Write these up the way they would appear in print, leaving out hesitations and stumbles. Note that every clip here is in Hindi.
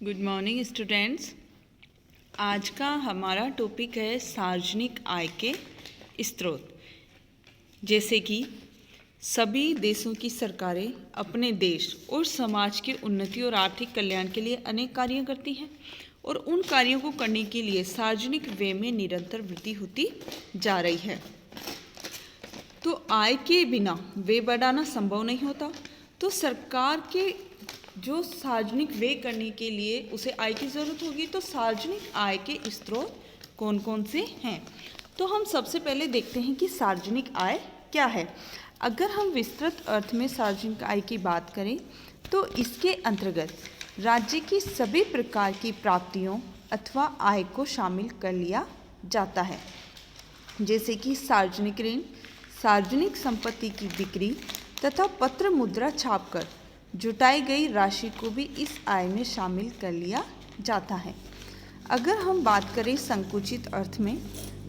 Good morning students. आज का हमारा टॉपिक है सार्वजनिक आय के स्रोत। जैसे कि सभी देशों की सरकारें अपने देश और समाज की उन्नति और आर्थिक कल्याण के लिए अनेक कार्य करती हैं और उन कार्यों को करने के लिए सार्वजनिक व्यय में निरंतर वृद्धि होती जा रही है। तो आय के बिना व्यय बढ़ाना संभव नहीं होता। तो सरकार के जो सार्वजनिक व्यय करने के लिए उसे आय की ज़रूरत होगी। तो सार्वजनिक आय के स्रोत कौन कौन से हैं? तो हम सबसे पहले देखते हैं कि सार्वजनिक आय क्या है। अगर हम विस्तृत अर्थ में सार्वजनिक आय की बात करें तो इसके अंतर्गत राज्य की सभी प्रकार की प्राप्तियों अथवा आय को शामिल कर लिया जाता है, जैसे कि सार्वजनिक ऋण, सार्वजनिक संपत्ति की बिक्री तथा पत्र मुद्रा छापकर जुटाई गई राशि को भी इस आय में शामिल कर लिया जाता है। अगर हम बात करें संकुचित अर्थ में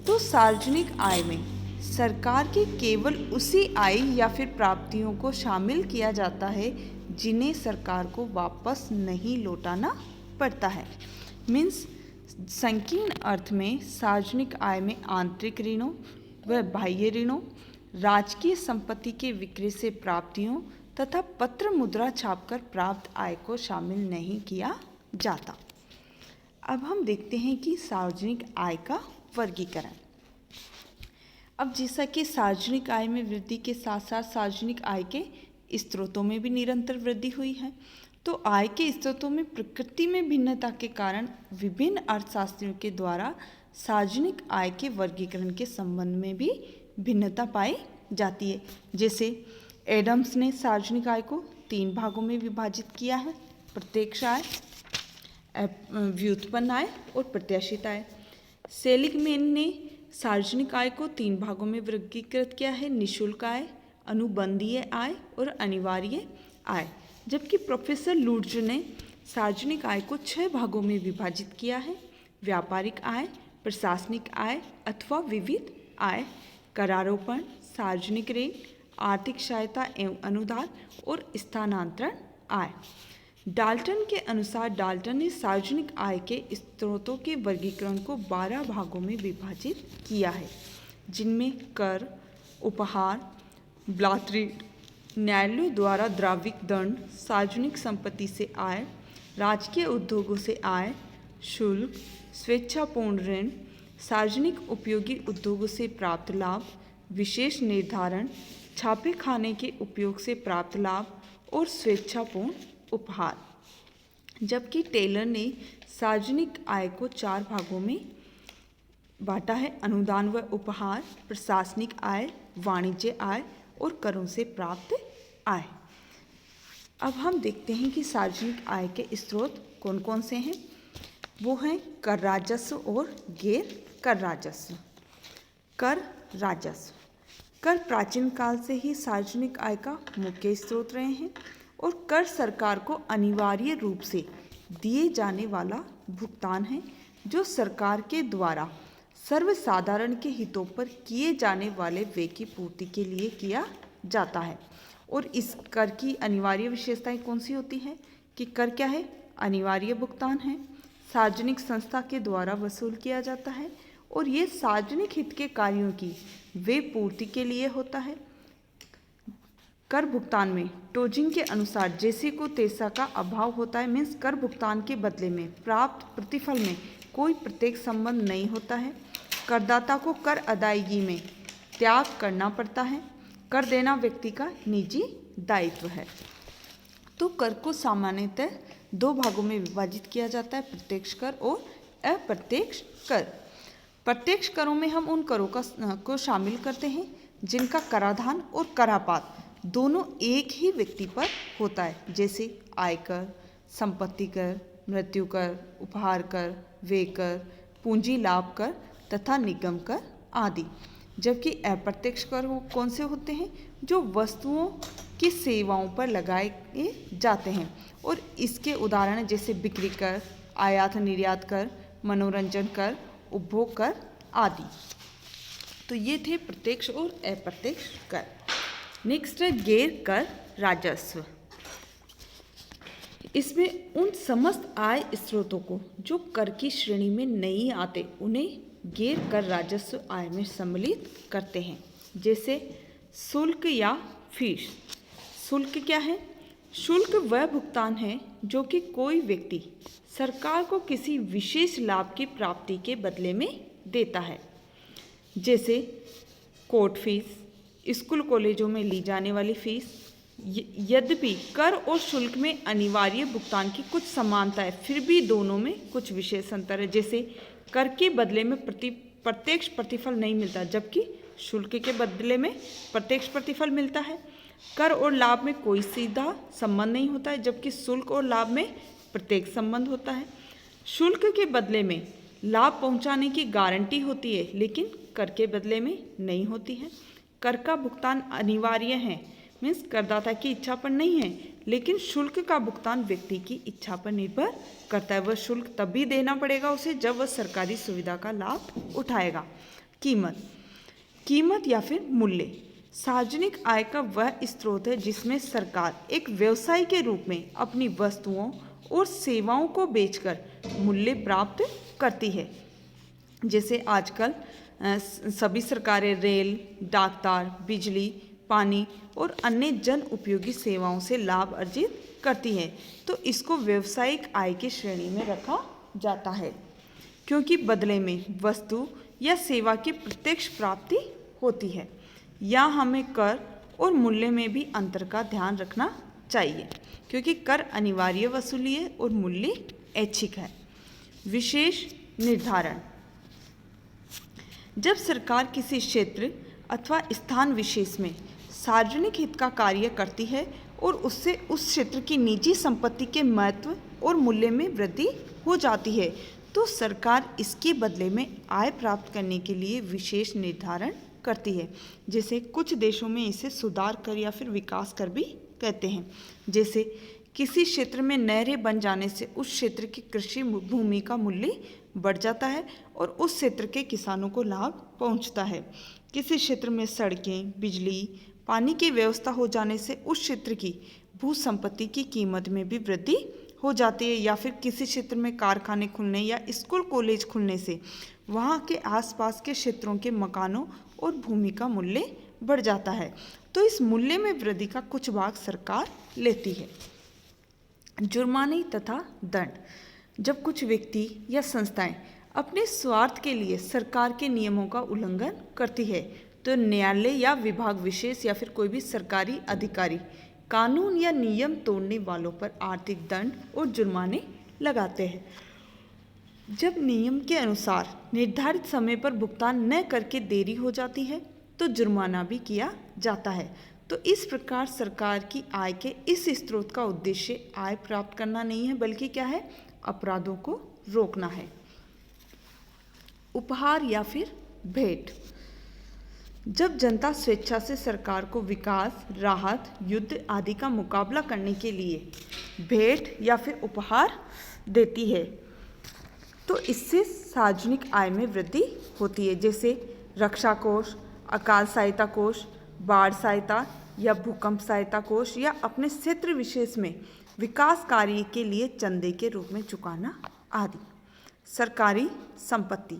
तो सार्वजनिक आय में सरकार के केवल उसी आय या फिर प्राप्तियों को शामिल किया जाता है जिन्हें सरकार को वापस नहीं लौटाना पड़ता है। मीन्स संकीर्ण अर्थ में सार्वजनिक आय में आंतरिक ऋणों व बाह्य ऋणों, राजकीय संपत्ति के विक्रय से प्राप्तियों तथा पत्र मुद्रा छापकर प्राप्त आय को शामिल नहीं किया जाता। अब हम देखते हैं कि सार्वजनिक आय का वर्गीकरण। अब जैसा कि सार्वजनिक आय में वृद्धि के साथ साथ सार्वजनिक आय के स्रोतों में भी निरंतर वृद्धि हुई है। तो आय के स्रोतों में प्रकृति में भिन्नता के कारण विभिन्न अर्थशास्त्रियों के द्वारा सार्वजनिक आय के वर्गीकरण के संबंध में भी भिन्नता पाई जाती है। जैसे एडम्स ने सार्वजनिक आय को 3 भागों में विभाजित किया है: प्रत्यक्ष आय, व्युत्पन्न आय और प्रत्याशित आय। सेलिगमैन ने सार्वजनिक आय को 3 भागों में वर्गीकृत किया है: निःशुल्क आय, अनुबंधीय आय और अनिवार्य आय। जबकि प्रोफेसर लुट्ज ने सार्वजनिक आय को 6 भागों में विभाजित किया है: व्यापारिक आय, प्रशासनिक आय अथवा विविध आय, करारोपण, सार्वजनिक ऋण, आर्थिक सहायता एवं अनुदान और स्थानांतरण आय। डाल्टन के अनुसार डाल्टन ने सार्वजनिक आय के स्रोतों के वर्गीकरण को 12 भागों में विभाजित किया है, जिनमें कर, उपहार, ब्लात ऋण, न्यायालयों द्वारा द्रव्यिक दंड, सार्वजनिक संपत्ति से आय, राजकीय उद्योगों से आय, शुल्क, स्वेच्छापूर्ण ऋण, सार्वजनिक उपयोगी उद्योगों से प्राप्त लाभ, विशेष निर्धारण, छापे खाने के उपयोग से प्राप्त लाभ और स्वेच्छापूर्ण उपहार। जबकि टेलर ने सार्वजनिक आय को 4 भागों में बांटा है: अनुदान व उपहार, प्रशासनिक आय, वाणिज्य आय और करों से प्राप्त आय। अब हम देखते हैं कि सार्वजनिक आय के स्रोत कौन कौन से हैं। वो हैं कर राजस्व और गैर कर राजस्व। कर राजस्व। कर प्राचीन काल से ही सार्वजनिक आय का मुख्य स्रोत रहे हैं और कर सरकार को अनिवार्य रूप से दिए जाने वाला भुगतान है जो सरकार के द्वारा सर्वसाधारण के हितों पर किए जाने वाले व्यय की पूर्ति के लिए किया जाता है। और इस कर की अनिवार्य विशेषताएं कौन सी होती हैं कि कर क्या है? अनिवार्य भुगतान है, सार्वजनिक संस्था के द्वारा वसूल किया जाता है और ये सार्वजनिक हित के कार्यों की व्यय पूर्ति के लिए होता है। कर भुगतान में टोजिंग के अनुसार जैसे को तैसा का अभाव होता है। मीन्स कर भुगतान के बदले में प्राप्त प्रतिफल में कोई प्रत्यक्ष संबंध नहीं होता है। करदाता को कर अदायगी में त्याग करना पड़ता है। कर देना व्यक्ति का निजी दायित्व है। तो कर को सामान्यतः 2 भागों में विभाजित किया जाता है: प्रत्यक्ष कर और अप्रत्यक्ष कर। प्रत्यक्ष करों में हम उन करों को शामिल करते हैं जिनका कराधान और करापात दोनों एक ही व्यक्ति पर होता है, जैसे आयकर, संपत्ति कर, मृत्यु कर, उपहार कर, व्यय कर, पूंजी लाभ कर तथा निगम कर आदि। जबकि अप्रत्यक्ष कर कौन से होते हैं? जो वस्तुओं की सेवाओं पर लगाए जाते हैं और इसके उदाहरण जैसे बिक्री कर, आयात निर्यात कर, मनोरंजन कर, उपभोग कर आदि। तो ये थे प्रत्यक्ष और अप्रत्यक्ष कर। नेक्स्ट है गैर कर राजस्व। इसमें उन समस्त आय स्रोतों को जो कर की श्रेणी में नहीं आते उन्हें गैर कर राजस्व आय में सम्मिलित करते हैं, जैसे शुल्क या फीस। शुल्क क्या है? शुल्क वह भुगतान है जो कि कोई व्यक्ति सरकार को किसी विशेष लाभ की प्राप्ति के बदले में देता है, जैसे कोर्ट फीस, स्कूल कॉलेजों में ली जाने वाली फीस। यद्यपि कर और शुल्क में अनिवार्य भुगतान की कुछ समानता है, फिर भी दोनों में कुछ विशेष अंतर है। जैसे कर के बदले में प्रत्यक्ष प्रतिफल नहीं मिलता, जबकि शुल्क के बदले में प्रत्यक्ष प्रतिफल मिलता है। कर और लाभ में कोई सीधा संबंध नहीं होता है, जबकि शुल्क और लाभ में प्रत्यक्ष संबंध होता है। शुल्क के बदले में लाभ पहुंचाने की गारंटी होती है, लेकिन कर के बदले में नहीं होती है। कर का भुगतान अनिवार्य है, मीन्स करदाता की इच्छा पर नहीं है, लेकिन शुल्क का भुगतान व्यक्ति की इच्छा पर निर्भर करता है। वह शुल्क तभी देना पड़ेगा उसे जब वह सरकारी सुविधा का लाभ उठाएगा। कीमत या फिर मूल्य सार्वजनिक आय का वह स्रोत है जिसमें सरकार एक व्यवसाय के रूप में अपनी वस्तुओं और सेवाओं को बेचकर मूल्य प्राप्त करती है। जैसे आजकल सभी सरकारें रेल, डाकतार, बिजली, पानी और अन्य जन उपयोगी सेवाओं से लाभ अर्जित करती है, तो इसको व्यावसायिक आय की श्रेणी में रखा जाता है, क्योंकि बदले में वस्तु या सेवा की प्रत्यक्ष प्राप्ति होती है। या हमें कर और मूल्य में भी अंतर का ध्यान रखना चाहिए, क्योंकि कर अनिवार्य वसूली है और मूल्य ऐच्छिक है। विशेष निर्धारण: जब सरकार किसी क्षेत्र अथवा स्थान विशेष में सार्वजनिक हित का कार्य करती है और उससे उस क्षेत्र की निजी संपत्ति के महत्व और मूल्य में वृद्धि हो जाती है, तो सरकार इसके बदले में आय प्राप्त करने के लिए विशेष निर्धारण करती है। जैसे कुछ देशों में इसे सुधार कर या फिर विकास कर भी कहते हैं। जैसे किसी क्षेत्र में नहरें बन जाने से उस क्षेत्र की कृषि भूमि का मूल्य बढ़ जाता है और उस क्षेत्र के किसानों को लाभ पहुंचता है। किसी क्षेत्र में सड़कें, बिजली, पानी की व्यवस्था हो जाने से उस क्षेत्र की भू संपत्ति की कीमत में भी वृद्धि हो जाती है। या फिर किसी क्षेत्र में कारखाने खुलने या स्कूल कॉलेज खुलने से वहाँ के आसपास के क्षेत्रों के मकानों और भूमि का मूल्य बढ़ जाता है, तो इस मूल्य में वृद्धि का कुछ भाग सरकार लेती है। जुर्माने तथा दंड: जब कुछ व्यक्ति या संस्थाएं अपने स्वार्थ के लिए सरकार के नियमों का उल्लंघन करती है, तो न्यायालय या विभाग विशेष या फिर कोई भी सरकारी अधिकारी कानून या नियम तोड़ने वालों पर आर्थिक दंड और जुर्माने लगाते हैं। जब नियम के अनुसार निर्धारित समय पर भुगतान न करके देरी हो जाती है, तो जुर्माना भी किया जाता है। तो इस प्रकार सरकार की आय के इस स्रोत का उद्देश्य आय प्राप्त करना नहीं है, बल्कि क्या है? अपराधों को रोकना है। उपहार या फिर भेंट: जब जनता स्वेच्छा से सरकार को विकास, राहत, युद्ध आदि का मुकाबला करने के लिए भेंट या फिर उपहार देती है, तो इससे सार्वजनिक आय में वृद्धि होती है। जैसे रक्षा कोष, अकाल सहायता कोष, बाढ़ सहायता या भूकंप सहायता कोष, या अपने क्षेत्र विशेष में विकास कार्य के लिए चंदे के रूप में चुकाना आदि। सरकारी संपत्ति: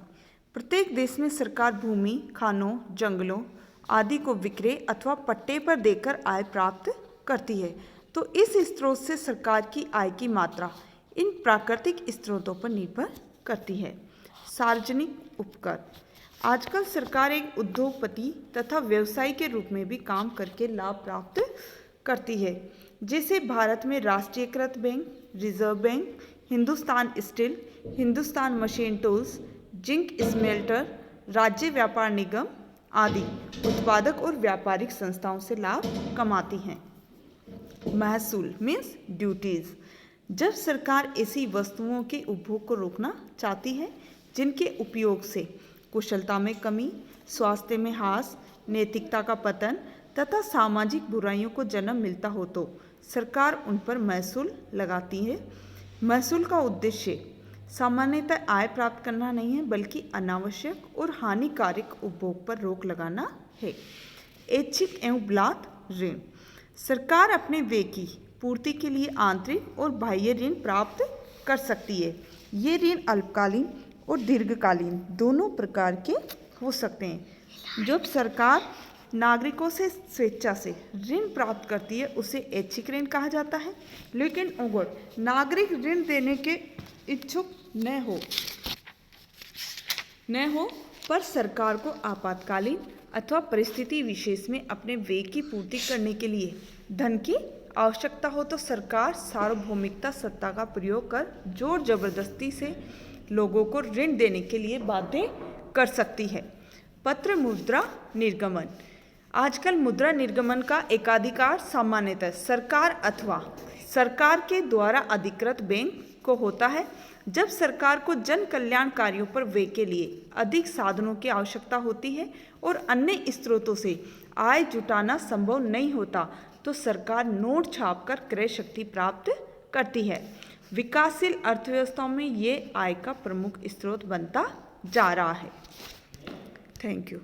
प्रत्येक देश में सरकार भूमि, खानों, जंगलों आदि को विक्रय अथवा पट्टे पर देकर आय प्राप्त करती है। तो इस स्रोत से सरकार की आय की मात्रा इन प्राकृतिक स्रोतों पर निर्भर करती है। सार्वजनिक उपकर: आजकल सरकार एक उद्योगपति तथा व्यवसायी के रूप में भी काम करके लाभ प्राप्त करती है। जैसे भारत में राष्ट्रीयकृत bank, reserve bank, Hindustan steel, Hindustan machine tools, zinc smelter, राज्य व्यापार निगम आदि उत्पादक और व्यापारिक संस्थाओं से लाभ कमाती हैं। महसूल मीन्स ड्यूटीज: जब सरकार ऐसी वस्तुओं के उपभोग को रोकना चाहती है जिनके उपयोग से कुशलता में कमी, स्वास्थ्य में ह्रास, नैतिकता का पतन तथा सामाजिक बुराइयों को जन्म मिलता हो, तो सरकार उन पर महसूल लगाती है। महसूल का उद्देश्य सामान्यतः आय प्राप्त करना नहीं है, बल्कि अनावश्यक और हानिकारक उपभोग पर रोक लगाना है। ऐच्छिक एवं ब्लात ऋण: सरकार अपने व्यय की पूर्ति के लिए आंतरिक और बाह्य ऋण प्राप्त कर सकती है। ये ऋण अल्पकालीन और दीर्घकालीन दोनों प्रकार के हो सकते हैं। जब सरकार नागरिकों से स्वेच्छा से ऋण प्राप्त करती है उसे ऐच्छिक ऋण कहा जाता है। लेकिन अगर नागरिक ऋण देने के इच्छुक न हो पर सरकार को आपातकालीन अथवा परिस्थिति विशेष में अपने व्यय की पूर्ति करने के लिए धन की आवश्यकता हो तो सरकार सार्वभौमिकता सत्ता का प्रयोग कर जोर जबरदस्ती से लोगों को ऋण देने के लिए बाध्य कर सकती है। पत्र मुद्रा निर्गमन। आजकल मुद्रा निर्गमन का एकाधिकार सामान्यतः सरकार अथवा सरकार के द्वारा अधिकृत बैंक को होता है। जब सरकार को जन कल्याण कार्यों पर व्यय के लिए अधिक साधनों की आवश्यकता होती है और अन्य स्रोतों से आय जुटाना संभव नहीं होता तो सरकार नोट छापकर क्रय शक्ति प्राप्त करती है। विकासशील अर्थव्यवस्थाओं में ये आय का प्रमुख स्रोत बनता जा रहा है। Thank you.